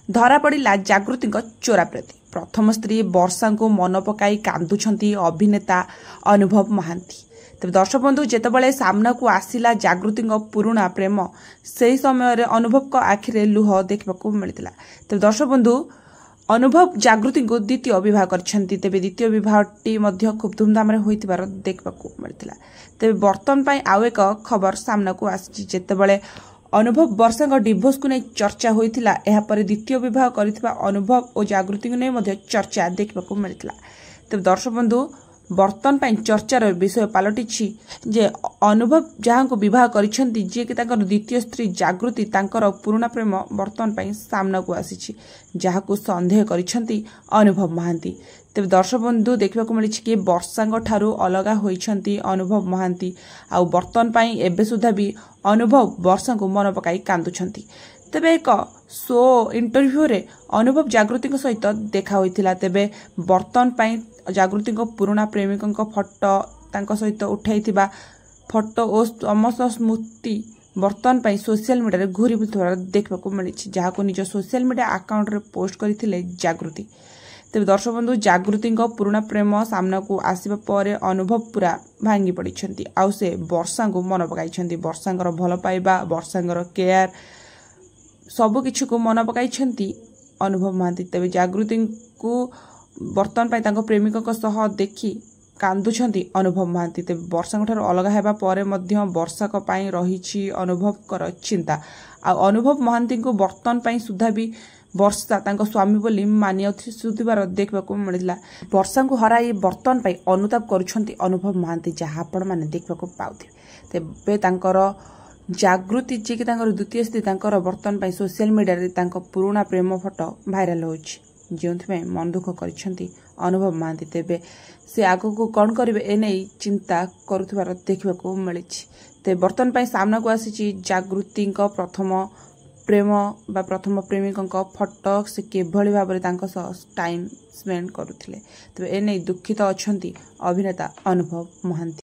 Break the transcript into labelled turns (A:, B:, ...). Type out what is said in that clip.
A: धरा पड़ा जागृति चोरा प्रति प्रथम स्त्री वर्षा को मन पकाई कांदुछंती अभिनेता अनुभव महांती। तेज दर्शक बंधु जितेबाला सामना को आसला जागृति पुराणा प्रेम से समय अनुभव को आखिरे लुह देखा मिलता। तेज दर्शक बंधु अनुभव जागृति को द्वितीय बह करते द्वितीय बहटी खूब धूमधाम होइतिबार देखा मिलता। तेज बर्तमान आउ एक खबर सामना को आसी जितेबाला अनुभव वर्षा डिभोर्स को नहीं चर्चा होता यापर द्वितीय बह कर अनुभव और जागृति को नहीं चर्चा देखा मिलता। तेज दर्शक बंधु बर्तमान चर्चार विषय पलटि जे अनुभव जहाँ को बह कर जी कि द्वितीय स्त्री जागृति पुराणा प्रेम बर्तमान सामना को आसी जहाँ को सन्देह कर अनुभव महांती। तेज दर्शक बंधु देखा मिली कि वर्षा ठारू अलग होती अनुभव महांती आ बर्तमान एवं सुधा भी अनुभव वर्षा को मन पकाई कांदुछंती। तेबे एक शो इंटरव्यू रे अनुभव जागृति सहित देखा होइथिला। तेबे बर्तमान जागृति पुराणा प्रेमिकों फोटो सहित उठाई फोटो और समस्त स्मृति बर्तमान सोशल मीडिया रे घूरी बुलुथिबार देखा मिली जहाँ को निज सोशल मीडिया अकाउंट रे पोस्ट करथिले जागृति। तेज दर्शक बंधु जागृति पुराणा प्रेम सामना को आसवा पर अनुभव पूरा भांगी पड़ी आउ से वर्षा को मन पकाई वर्षांकर भल पाइबा वर्षांकर केयर सबकिछ को मन पकाई अनुभव महांती। तेज जागृति को बर्तमान प्रेमिकों सह देखी कांदुछंती अनुभव महांती। तेज वर्षा ठार अलग होगा पर वर्षा रही अनुभव कर चिंता आ अनुभव महांती को बर्तमान सुधा भी वर्षा स्वामी बोली मानिबार देखा मिलता। वर्षा को हराई बर्तमान अनुताप करुछंती अनुभव महांती जहाँ आपण मैंने देखा पाउथे। तेबे जागृति जी कि द्वितीय स्त्री बर्तमान सोशल मीडिया पुराणा प्रेम फोटो भाइराल होछि जो मन दुख कर अनुभव महांती। तेबे से आगो को कौन करेंगे एने चिंता करुथिबार देखा मिली। तेज बर्तमान सामना को आसी जागृति प्रथम प्रेम बा प्रथम प्रेमिकों फोटो से किभली भाव में टाइम स्पेंड करुथिले। तेबे एने दुखित अच्छा अभिनेता अनुभव महांती।